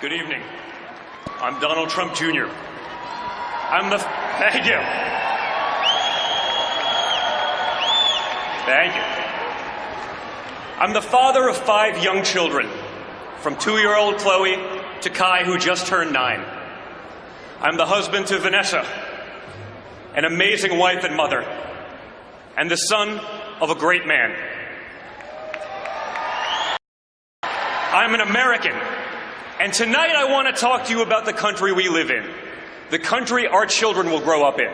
Good evening. I'm Donald Trump Jr. Thank you. Thank you. I'm the father of 5 young children, from 2-year-old Chloe to Kai, who just turned 9. I'm the husband to Vanessa, an amazing wife and mother, and the son of a great man. I'm an American, and tonight I want to talk to you about the country we live in, the country our children will grow up in.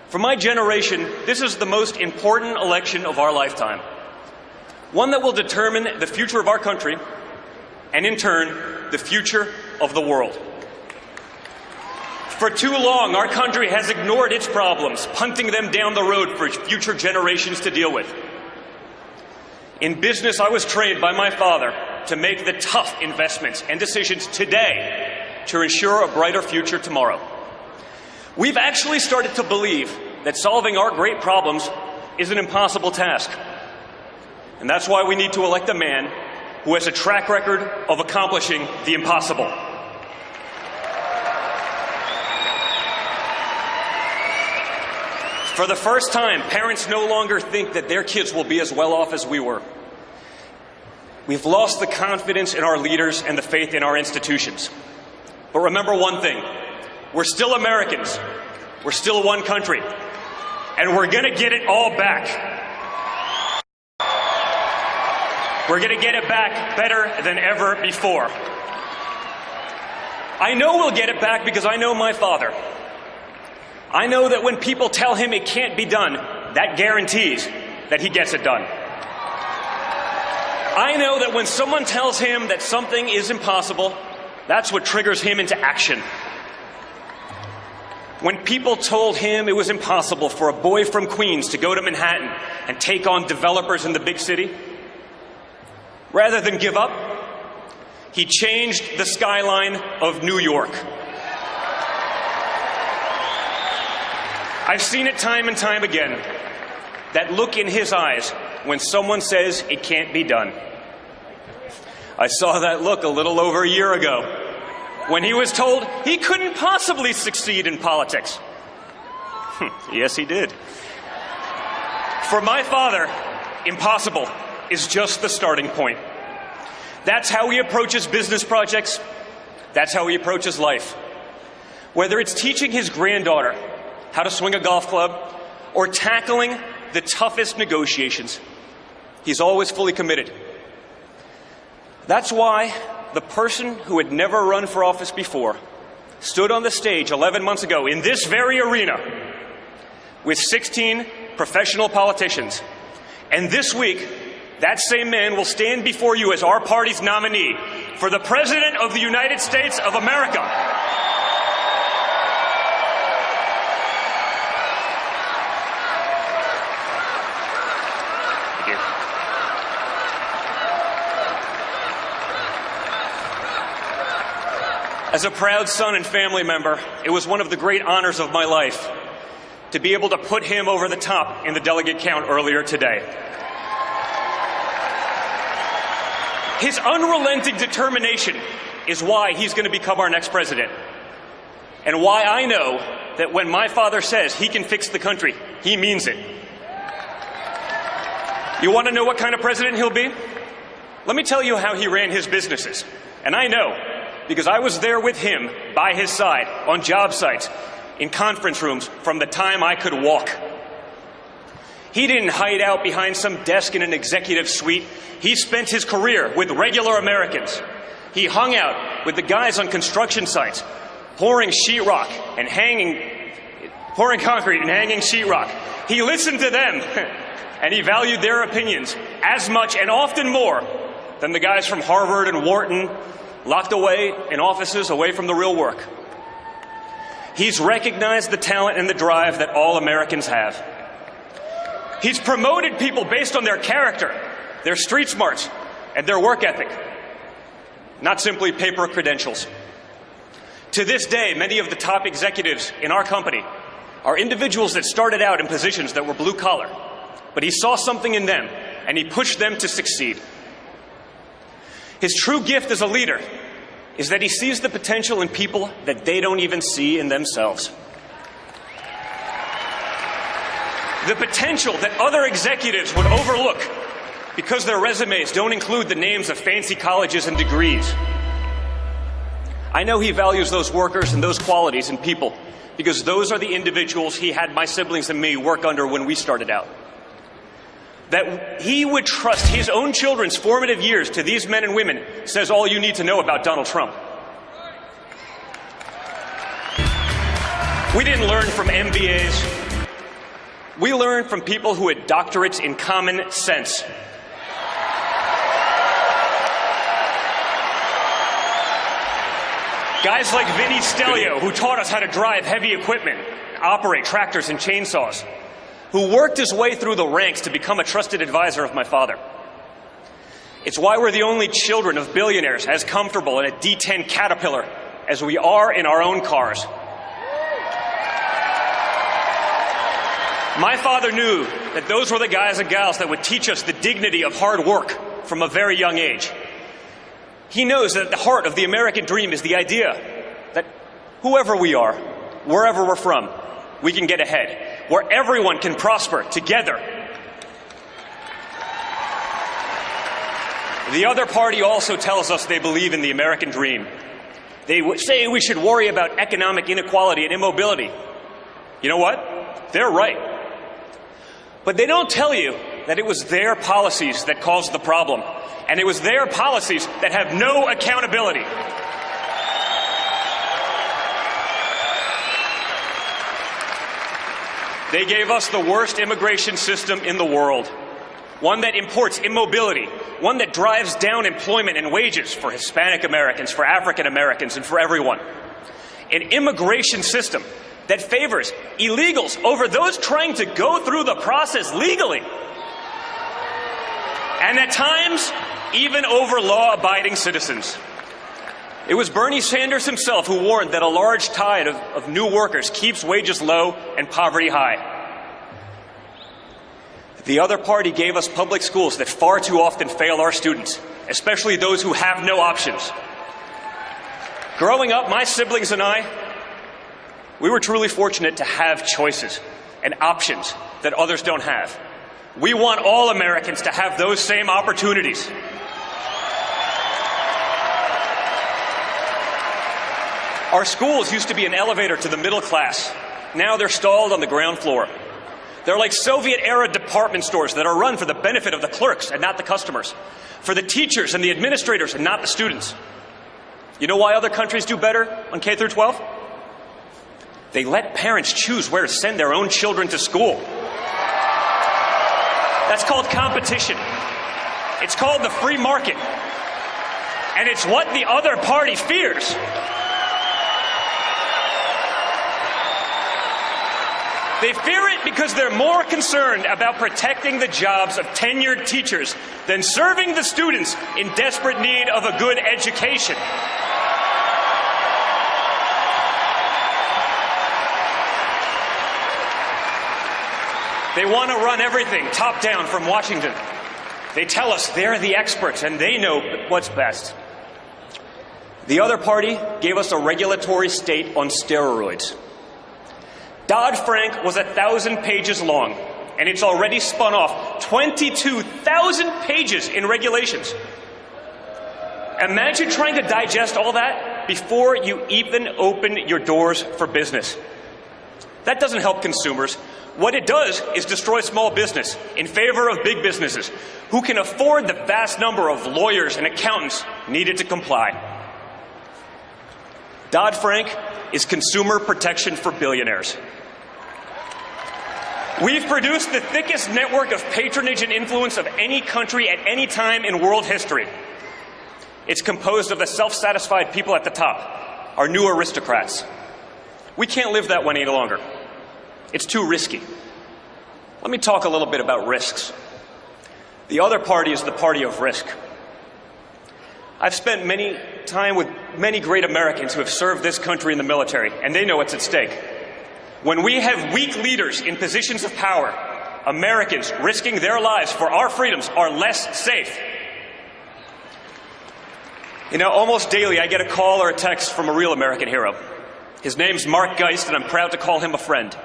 For my generation, this is the most important election of our lifetime, one that will determine the future of our country, and in turn, the future of the world. For too long, our country has ignored its problems, punting them down the road for future generations to deal with. In business, I was trained by my father to make the tough investments and decisions today to ensure a brighter future tomorrow. We've actually started to believe that solving our great problems is an impossible task. And that's why we need to elect a man who has a track record of accomplishing the impossible. For the first time, parents no longer think that their kids will be as well off as we were. We've lost the confidence in our leaders and the faith in our institutions. But remember one thing, we're still Americans, we're still one country, and we're going to get it all back. We're going to get it back better than ever before. I know we'll get it back because I know my father. I know that when people tell him it can't be done, that guarantees that he gets it done. I know that when someone tells him that something is impossible, that's what triggers him into action. When people told him it was impossible for a boy from Queens to go to Manhattan and take on developers in the big city, rather than give up, he changed the skyline of New York. I've seen it time and time again, that look in his eyes when someone says it can't be done. I saw that look a little over a year ago when he was told he couldn't possibly succeed in politics. Yes, he did. For my father, impossible is just the starting point. That's how he approaches business projects. That's how he approaches life. Whether it's teaching his granddaughter how to swing a golf club, or tackling the toughest negotiations, he's always fully committed. That's why the person who had never run for office before stood on the stage 11 months ago in this very arena with 16 professional politicians. And this week, that same man will stand before you as our party's nominee for the President of the United States of America. As a proud son and family member, it was one of the great honors of my life to be able to put him over the top in the delegate count earlier today. His unrelenting determination is why he's going to become our next president, and why I know that when my father says he can fix the country, he means it. You want to know what kind of president he'll be? Let me tell you how he ran his businesses. And I know, because I was there with him, by his side, on job sites, in conference rooms, from the time I could walk. He didn't hide out behind some desk in an executive suite. He spent his career with regular Americans. He hung out with the guys on construction sites, pouring sheetrock and pouring concrete and hanging sheetrock. He listened to them, and he valued their opinions as much and often more than the guys from Harvard and Wharton, locked away in offices away from the real work. He's recognized the talent and the drive that all Americans have. He's promoted people based on their character, their street smarts, and their work ethic, not simply paper credentials. To this day, many of the top executives in our company are individuals that started out in positions that were blue collar, but he saw something in them and he pushed them to succeed. His true gift as a leader is that he sees the potential in people that they don't even see in themselves. The potential that other executives would overlook because their resumes don't include the names of fancy colleges and degrees. I know he values those workers and those qualities in people because those are the individuals he had my siblings and me work under when we started out. That he would trust his own children's formative years to these men and women says all you need to know about Donald Trump. We didn't learn from MBAs. We learned from people who had doctorates in common sense. Guys like Vinny Stelio, who taught us how to drive heavy equipment, operate tractors and chainsaws, who worked his way through the ranks to become a trusted advisor of my father. It's why we're the only children of billionaires as comfortable in a D10 Caterpillar as we are in our own cars. My father knew that those were the guys and gals that would teach us the dignity of hard work from a very young age. He knows that at the heart of the American dream is the idea that whoever we are, wherever we're from, we can get ahead, where everyone can prosper together. The other party also tells us they believe in the American dream. They say we should worry about economic inequality and immobility. You know what? They're right. But they don't tell you that it was their policies that caused the problem, and it was their policies that have no accountability. They gave us the worst immigration system in the world, one that imports immobility, one that drives down employment and wages for Hispanic Americans, for African Americans, and for everyone. An immigration system that favors illegals over those trying to go through the process legally. And at times, even over law-abiding citizens. It was Bernie Sanders himself who warned that a large tide of new workers keeps wages low and poverty high. The other party gave us public schools that far too often fail our students, especially those who have no options. Growing up, my siblings and I, we were truly fortunate to have choices and options that others don't have. We want all Americans to have those same opportunities. Our schools used to be an elevator to the middle class. Now they're stalled on the ground floor. They're like Soviet-era department stores that are run for the benefit of the clerks and not the customers, for the teachers and the administrators and not the students. You know why other countries do better on K through 12? They let parents choose where to send their own children to school. That's called competition. It's called the free market. And it's what the other party fears. They fear it because they're more concerned about protecting the jobs of tenured teachers than serving the students in desperate need of a good education. They want to run everything top down from Washington. They tell us they're the experts and they know what's best. The other party gave us a regulatory state on steroids. Dodd-Frank was 1,000 pages long, and it's already spun off 22,000 pages in regulations. Imagine trying to digest all that before you even open your doors for business. That doesn't help consumers. What it does is destroy small business in favor of big businesses who can afford the vast number of lawyers and accountants needed to comply. Dodd-Frank is consumer protection for billionaires. We've produced the thickest network of patronage and influence of any country at any time in world history. It's composed of the self-satisfied people at the top, our new aristocrats. We can't live that way any longer. It's too risky. Let me talk a little bit about risks. The other party is the party of risk. I've spent many time with many great Americans who have served this country in the military, and they know what's at stake. When we have weak leaders in positions of power, Americans risking their lives for our freedoms are less safe. You know, almost daily I get a call or a text from a real American hero. His name's Mark Geist, and I'm proud to call him a friend.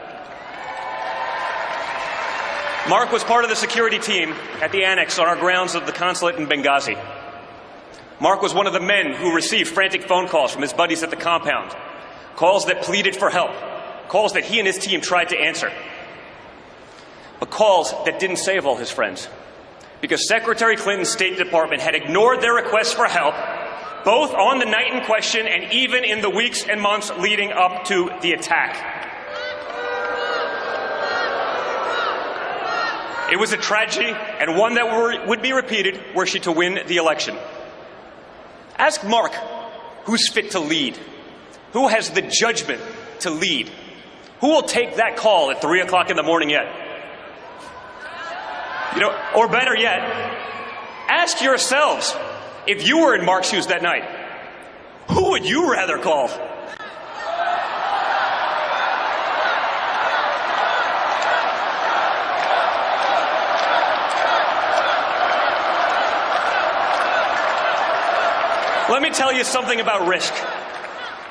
Mark was part of the security team at the annex on our grounds of the consulate in Benghazi. Mark was one of the men who received frantic phone calls from his buddies at the compound, calls that pleaded for help, calls that he and his team tried to answer, but calls that didn't save all his friends, because Secretary Clinton's State Department had ignored their requests for help, both on the night in question and even in the weeks and months leading up to the attack. It was a tragedy, and one that would be repeated were she to win the election. Ask Mark who's fit to lead, who has the judgment to lead, who will take that call at 3 o'clock in the morning yet? You know, or better yet, ask yourselves, if you were in Mark's shoes that night, who would you rather call? Let me tell you something about risk.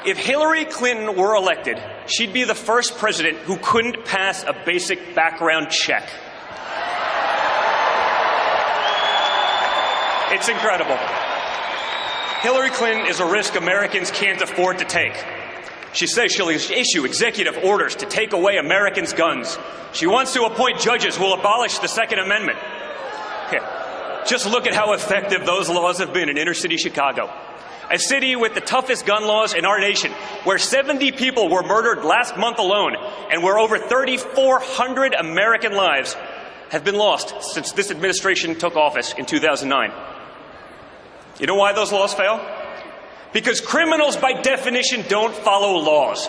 If Hillary Clinton were elected, she'd be the first president who couldn't pass a basic background check. It's incredible. Hillary Clinton is a risk Americans can't afford to take. She says she'll issue executive orders to take away Americans' guns. She wants to appoint judges who will abolish the Second Amendment. Just look at how effective those laws have been in inner-city Chicago, a city with the toughest gun laws in our nation, where 70 people were murdered last month alone, and where over 3,400 American lives have been lost since this administration took office in 2009. You know why those laws fail? Because criminals, by definition, don't follow laws.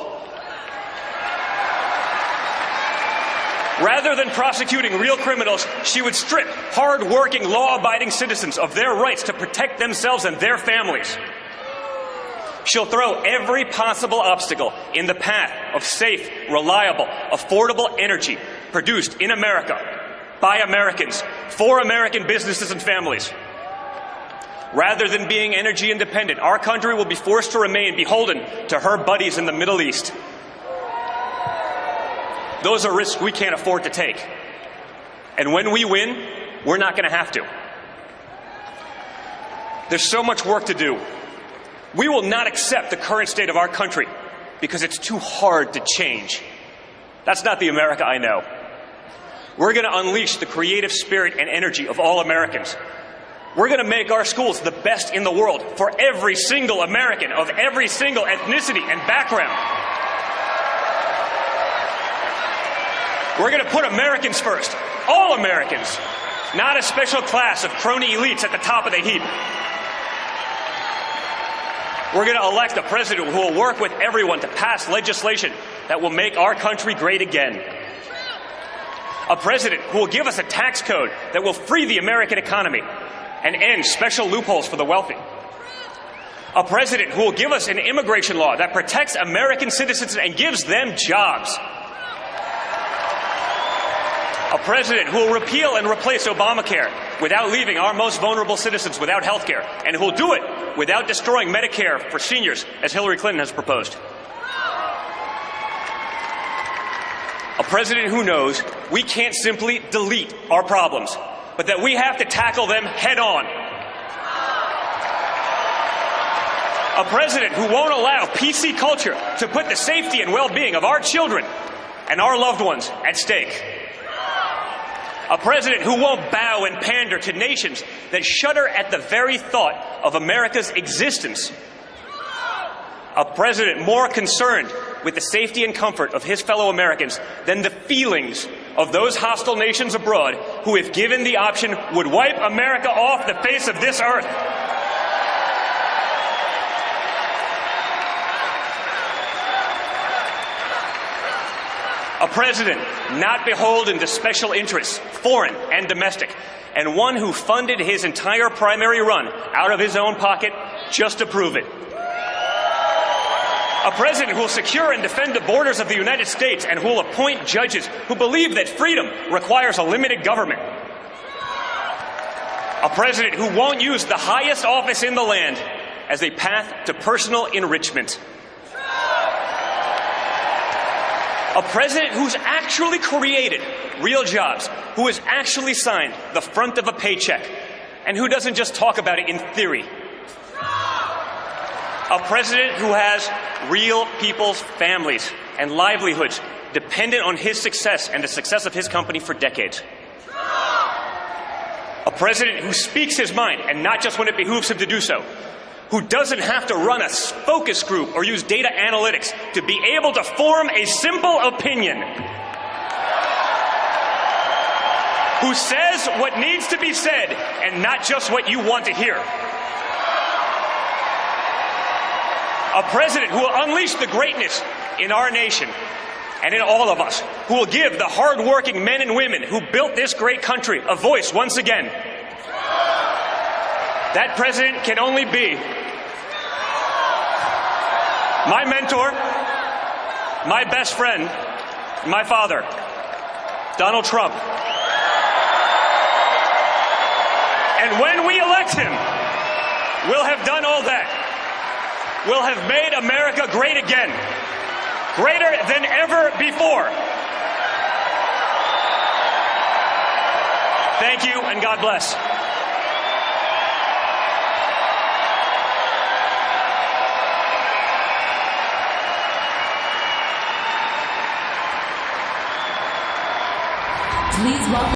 Rather than prosecuting real criminals, she would strip hard-working, law-abiding citizens of their rights to protect themselves and their families. She'll throw every possible obstacle in the path of safe, reliable, affordable energy produced in America, by Americans, for American businesses and families. Rather than being energy independent, our country will be forced to remain beholden to her buddies in the Middle East. Those are risks we can't afford to take. And when we win, we're not going to have to. There's so much work to do. We will not accept the current state of our country because it's too hard to change. That's not the America I know. We're going to unleash the creative spirit and energy of all Americans. We're going to make our schools the best in the world for every single American of every single ethnicity and background. We're going to put Americans first, all Americans, not a special class of crony elites at the top of the heap. We're going to elect a president who will work with everyone to pass legislation that will make our country great again. A president who will give us a tax code that will free the American economy and end special loopholes for the wealthy. A president who will give us an immigration law that protects American citizens and gives them jobs. A president who will repeal and replace Obamacare without leaving our most vulnerable citizens without health care, and who will do it without destroying Medicare for seniors, as Hillary Clinton has proposed. A president who knows we can't simply delete our problems, but that we have to tackle them head on. A president who won't allow PC culture to put the safety and well-being of our children and our loved ones at stake. A president who won't bow and pander to nations that shudder at the very thought of America's existence. A president more concerned with the safety and comfort of his fellow Americans than the feelings of those hostile nations abroad who, if given the option, would wipe America off the face of this earth. A president not beholden to special interests, foreign and domestic, and one who funded his entire primary run out of his own pocket just to prove it. A president who will secure and defend the borders of the United States and who will appoint judges who believe that freedom requires a limited government. A president who won't use the highest office in the land as a path to personal enrichment. A president who's actually created real jobs, who has actually signed the front of a paycheck, and who doesn't just talk about it in theory. A president who has real people's families and livelihoods dependent on his success and the success of his company for decades. A president who speaks his mind, and not just when it behooves him to do so. Who doesn't have to run a focus group or use data analytics to be able to form a simple opinion. Who says what needs to be said and not just what you want to hear. A president who will unleash the greatness in our nation and in all of us, who will give the hardworking men and women who built this great country a voice once again. That president can only be my mentor, my best friend, my father, Donald Trump. And when we elect him, we'll have done all that. We'll have made America great again, greater than ever before. Thank you, and God bless. Please welcome